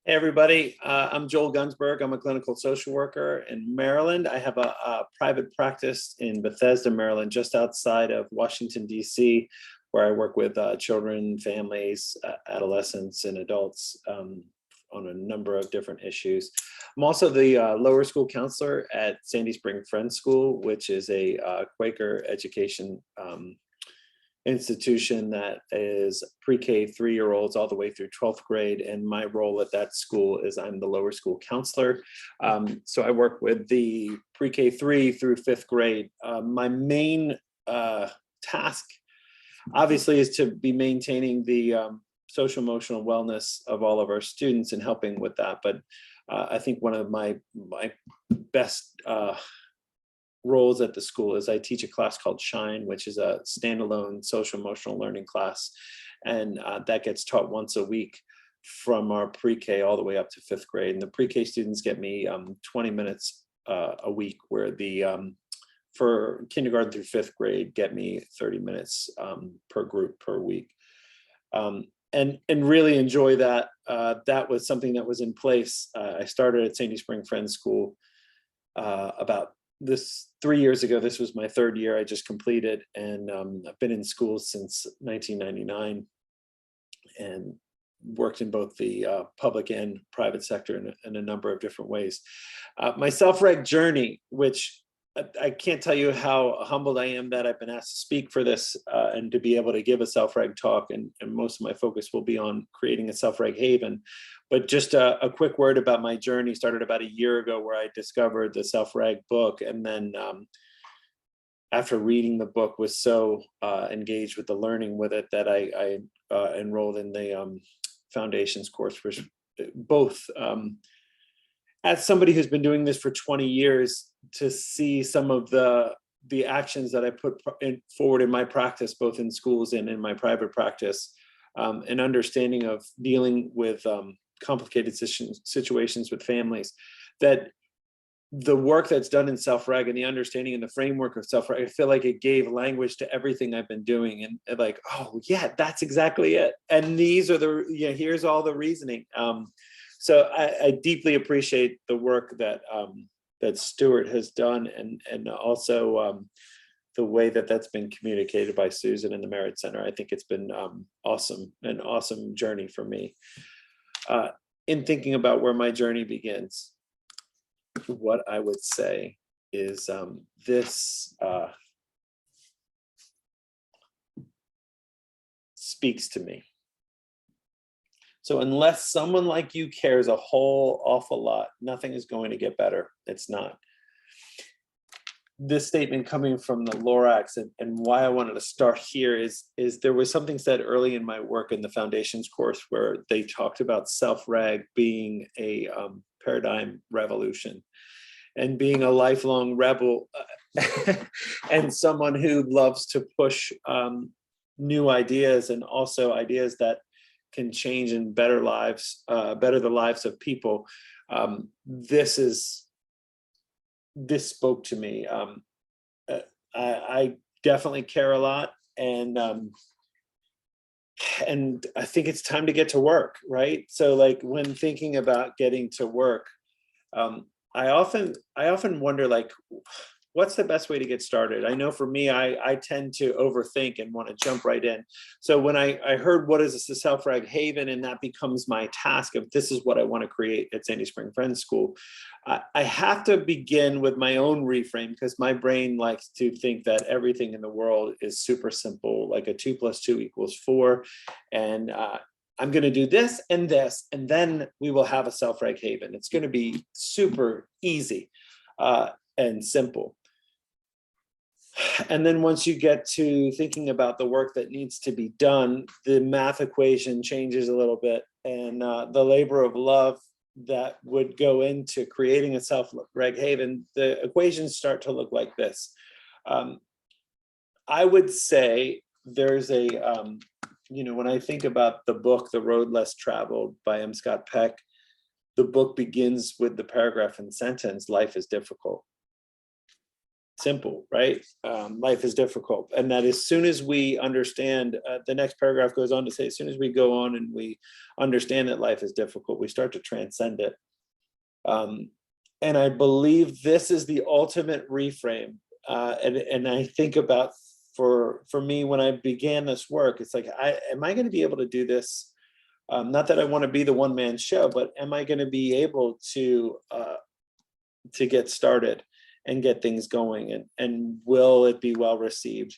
Hey everybody, I'm Joel Gunzburg. I'm a clinical social worker in Maryland. I have a private practice in Bethesda, Maryland, just outside of Washington, D.C., where I work with children, families, adolescents, and adults on a number of different issues. I'm also the lower school counselor at Sandy Spring Friends School, which is a Quaker education institution that is pre-K 3-year-olds all the way through 12th grade. And my role at that school is I'm the lower school counselor. So I work with the pre-K 3 through 5th grade. My main task, obviously, is to be maintaining the social emotional wellness of all of our students and helping with that. But I think one of my best roles at the school is I teach a class called Shine, which is a standalone social emotional learning class. And that gets taught once a week from our pre-K all the way up to 5th grade. And the pre-K students get me 20 minutes a week, where the for kindergarten through 5th grade get me 30 minutes per group per week. And really enjoy that. That was something that was in place. I started at Sandy Spring Friends School about 3 years ago. This was my 3rd year I just completed, and I've been in schools since 1999 and worked in both the public and private sector in a number of different ways. My self-reg journey, which I can't tell you how humbled I am that I've been asked to speak for this and to be able to give a self-reg talk, and most of my focus will be on creating a self-reg haven. But just a quick word about my journey started about a year ago, where I discovered the Self-Reg book, and then after reading the book was so engaged with the learning with it that I enrolled in the foundations course, which both as somebody who's been doing this for 20 years, to see some of the actions that I put forward in my practice, both in schools and in my private practice, an understanding of dealing with complicated situations with families, that the work that's done in Self-Reg and the understanding and the framework of Self-Reg, I feel like it gave language to everything I've been doing, and like, oh yeah, that's exactly it. And these are the, here's all the reasoning. So I deeply appreciate the work that that Stuart has done, and also the way that that's been communicated by Susan in the Merit Center. I think it's been awesome, an awesome journey for me. In thinking about where my journey begins, what I would say is this speaks to me. So unless someone like you cares a whole awful lot, nothing is going to get better. It's not. This statement coming from the Lorax, and why I wanted to start here is there was something said early in my work in the foundations course, where they talked about self-reg being a paradigm revolution and being a lifelong rebel and someone who loves to push new ideas, and also ideas that can change and better the lives of people. This spoke to me. I definitely care a lot, and I think it's time to get to work, right? So like, when thinking about getting to work, I often wonder, like, what's the best way to get started? I know for me, I tend to overthink and want to jump right in. So when I heard what is the Self-Reg Haven, and that becomes my task of this is what I want to create at Sandy Spring Friends School, I have to begin with my own reframe, because my brain likes to think that everything in the world is super simple, like a 2 + 2 = 4. And I'm going to do this, and then we will have a Self-Reg Haven. It's going to be super easy and simple. And then once you get to thinking about the work that needs to be done, the math equation changes a little bit, and the labor of love that would go into creating a Self-Reg Haven, the equations start to look like this. I would say there's a, when I think about the book, The Road Less Traveled by M. Scott Peck, the book begins with the paragraph and sentence, life is difficult. simple, right? Life is difficult. And that as soon as we understand, the next paragraph goes on to say, as soon as we go on and we understand that life is difficult, we start to transcend it. And I believe this is the ultimate reframe. And I think about, for me, when I began this work, it's like, am I going to be able to do this? Not that I want to be the one-man show, but am I going to be able to get started and get things going, and will it be well received?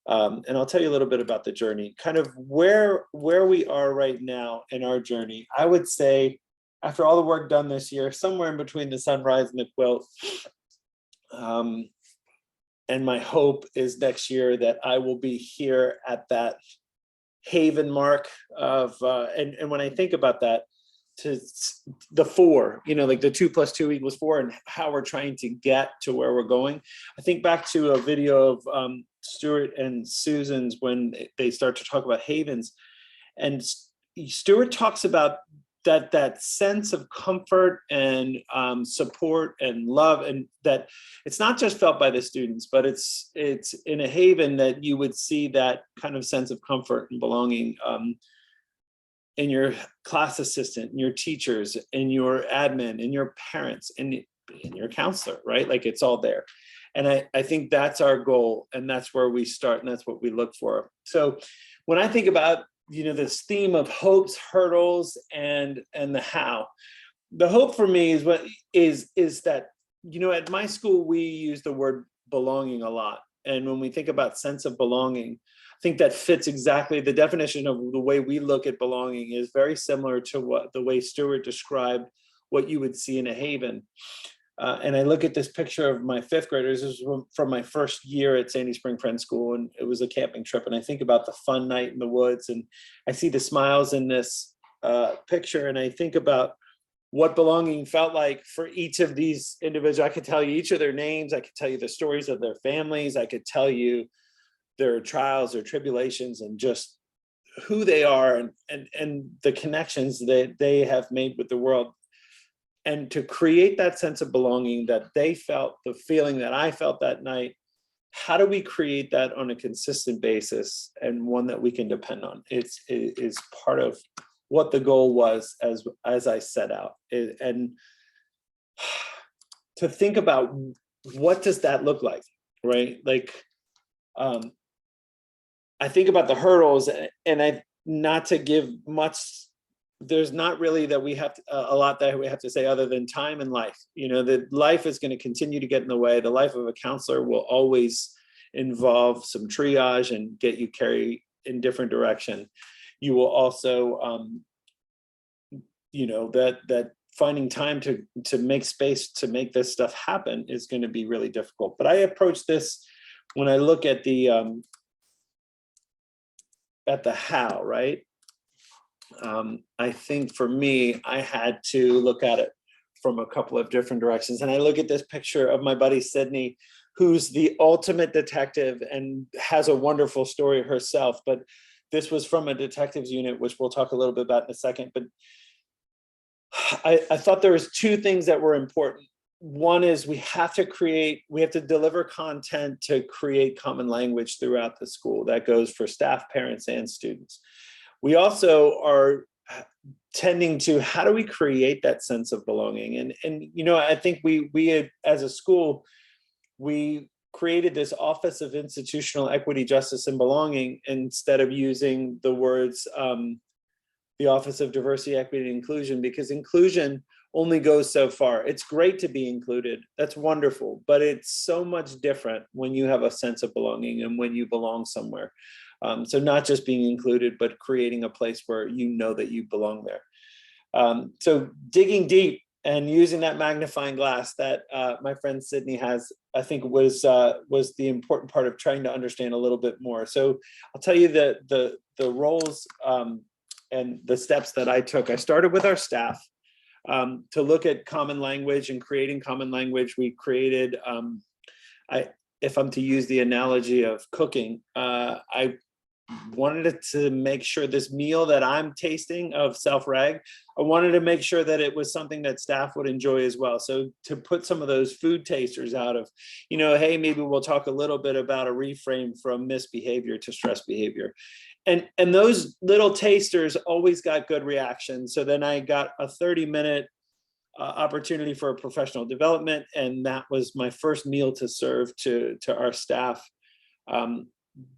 And I'll tell you a little bit about the journey, kind of where we are right now in our journey. I would say, after all the work done this year, somewhere in between the sunrise and the quilt, and my hope is next year that I will be here at that haven mark of, and when I think about that, to the 4, like the 2 + 2 = 4, and how we're trying to get to where we're going. I think back to a video of Stuart and Susan's when they start to talk about havens, and Stuart talks about that sense of comfort and support and love, and that it's not just felt by the students, but it's in a haven that you would see that kind of sense of comfort and belonging in your class assistant, in your teachers, in your admin, in your parents, in your counselor, right? Like, it's all there. And I think that's our goal, and that's where we start, and that's what we look for. So when I think about, this theme of hopes, hurdles, and the how, the hope for me is that, at my school, we use the word belonging a lot. And when we think about sense of belonging, I think that fits exactly the definition of the way we look at belonging is very similar to the way Stuart described what you would see in a haven. And I look at this picture of my 5th graders. This was from my first year at Sandy Spring Friends School, and it was a camping trip. And I think about the fun night in the woods, and I see the smiles in this picture, and I think about what belonging felt like for each of these individuals. I could tell you each of their names. I could tell you the stories of their families. I could tell you their trials, their tribulations, and just who they are, and the connections that they have made with the world. And to create that sense of belonging that they felt, the feeling that I felt that night, how do we create that on a consistent basis, and one that we can depend on? It is part of what the goal was as I set out. And to think about, what does that look like, right? Like, I think about the hurdles, and not to give much, there's not really that we have a lot that we have to say other than time and life. That life is going to continue to get in the way. The life of a counselor will always involve some triage and get you carried in different direction. You will also, that finding time to make space to make this stuff happen is going to be really difficult. But I approach this when I look at the how, right? I think for me, I had to look at it from a couple of different directions. And I look at this picture of my buddy Sydney, who's the ultimate detective and has a wonderful story herself. But this was from a detectives unit, which we'll talk a little bit about in a second. But I thought there was 2 things that were important. One is we have to deliver content to create common language throughout the school. That goes for staff, parents, and students. We also are tending to, how do we create that sense of belonging? And I think we had, as a school, we created this Office of Institutional Equity, Justice, and Belonging instead of using the words the Office of Diversity, Equity, and Inclusion, because inclusion only goes so far. It's great to be included. That's wonderful. But it's so much different when you have a sense of belonging and when you belong somewhere. So not just being included, but creating a place where you know that you belong there. So digging deep and using that magnifying glass that my friend Sydney has, I think was the important part of trying to understand a little bit more. So I'll tell you the roles and the steps that I took. I started with our staff to look at common language and creating common language. We created, if I'm to use the analogy of cooking, I wanted to make sure this meal that I'm tasting of Self-Reg, I wanted to make sure that it was something that staff would enjoy as well. So to put some of those food tasters out of, hey, maybe we'll talk a little bit about a reframe from misbehavior to stress behavior. And those little tasters always got good reactions. So then I got a 30-minute opportunity for a professional development. And that was my first meal to serve to our staff.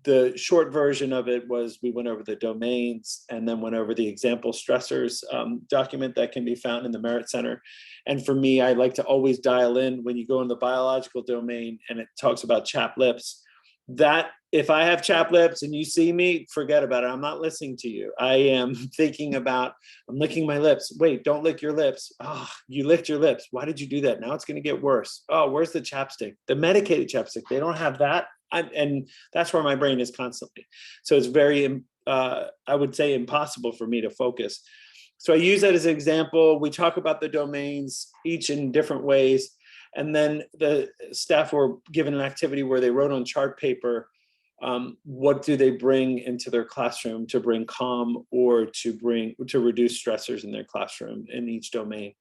The short version of it was we went over the domains and then went over the example stressors document that can be found in the Merit Center. And for me, I like to always dial in when you go in the biological domain and it talks about chapped lips. That if I have chapped lips and you see me, forget about it. I'm not listening to you. I am thinking about, I'm licking my lips. Wait, don't lick your lips. Oh, you licked your lips. Why did you do that? Now it's going to get worse. Oh, where's the chapstick? The medicated chapstick. They don't have that. And that's where my brain is constantly. So it's very, I would say, impossible for me to focus. So I use that as an example. We talk about the domains, each in different ways. And then the staff were given an activity where they wrote on chart paper, what do they bring into their classroom to bring calm or to reduce stressors in their classroom in each domain.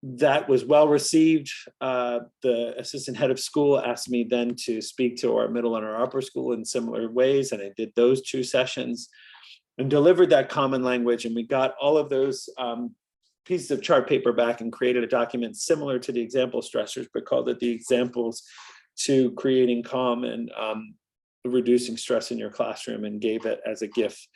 That was well received. The assistant head of school asked me then to speak to our middle and our upper school in similar ways. And I did those 2 sessions and delivered that common language. And we got all of those pieces of chart paper back and created a document similar to the example stressors, but called it the examples to creating calm and reducing stress in your classroom, and gave it as a gift.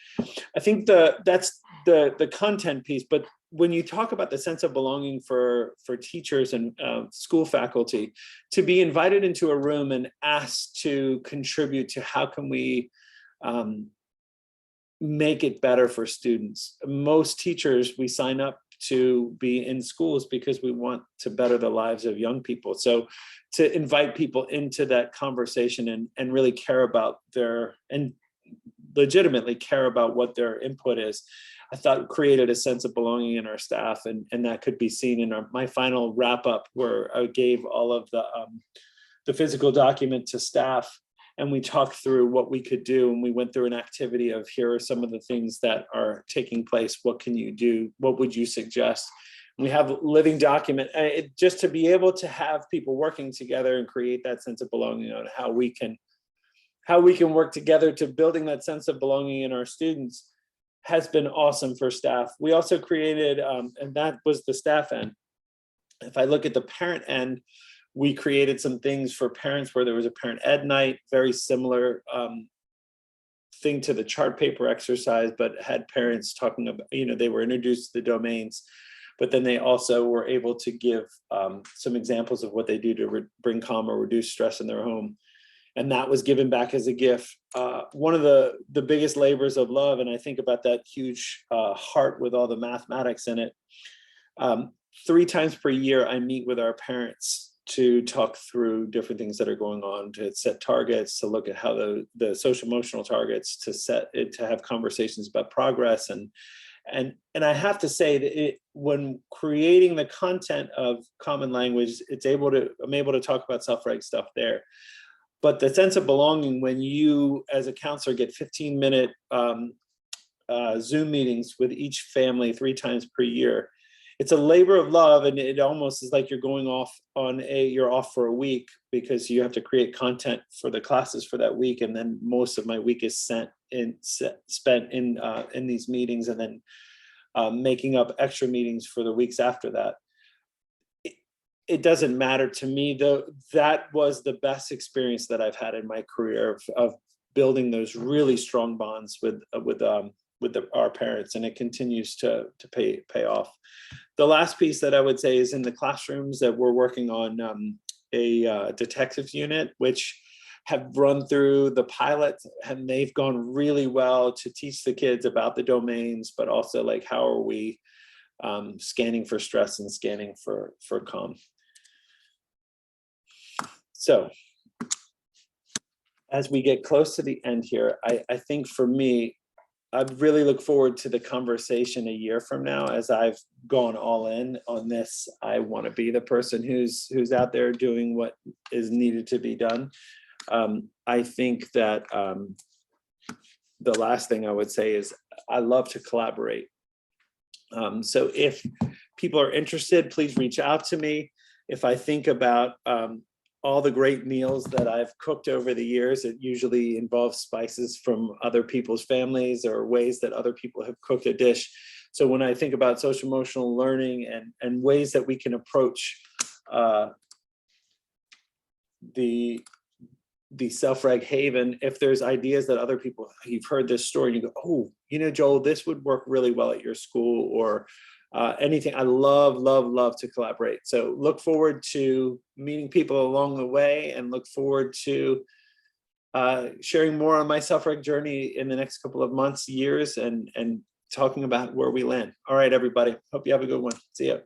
I think that's the content piece, but when you talk about the sense of belonging for teachers and school faculty, to be invited into a room and asked to contribute to how can we make it better for students. Most teachers, we sign up to be in schools because we want to better the lives of young people. So to invite people into that conversation and really care about and legitimately care about what their input is, I thought created a sense of belonging in our staff. And that could be seen in my final wrap up, where I gave all of the physical document to staff. And we talked through what we could do. And we went through an activity of, here are some of the things that are taking place. What can you do? What would you suggest? We have a living document, just to be able to have people working together and create that sense of belonging on how we can work together to building that sense of belonging in our students has been awesome for staff. We also created, and that was the staff end. If I look at the parent end, we created some things for parents where there was a parent ed night, very similar thing to the chart paper exercise, but had parents talking about, they were introduced to the domains, but then they also were able to give some examples of what they do to bring calm or reduce stress in their home. And that was given back as a gift. One of the biggest labors of love, and I think about that huge heart with all the mathematics in it. 3 times per year, I meet with our parents to talk through different things that are going on, to set targets, to look at how the social emotional targets, to have conversations about progress. And I have to say that when creating the content of common language, I'm able to talk about Self-Reg stuff there. But the sense of belonging, when you as a counselor get 15-minute Zoom meetings with each family 3 times per year, it's a labor of love, and it almost is like you're going off you're off for a week, because you have to create content for the classes for that week, and then most of my week is spent in these meetings, and then making up extra meetings for the weeks after that. It doesn't matter to me, though. That was the best experience that I've had in my career of building those really strong bonds with our parents, and it continues to pay off. The last piece that I would say is in the classrooms that we're working on a detectives unit, which have run through the pilot, and they've gone really well to teach the kids about the domains, but also like how are we scanning for stress and scanning for calm. So as we get close to the end here, I think for me, I really look forward to the conversation a year from now. As I've gone all in on this, I want to be the person who's out there doing what is needed to be done. I think that the last thing I would say is I love to collaborate. So if people are interested, please reach out to me. If I think about all the great meals that I've cooked over the years, it usually involves spices from other people's families or ways that other people have cooked a dish. So when I think about social emotional learning and ways that we can approach the Self-Reg Haven, if there's ideas that other people, you've heard this story, you go, oh, you know, Joel, this would work really well at your school, or anything. I love to collaborate. So look forward to meeting people along the way, and look forward to sharing more on my Self-Reg journey in the next couple of months, years, and talking about where we land. All right, everybody. Hope you have a good one. See ya.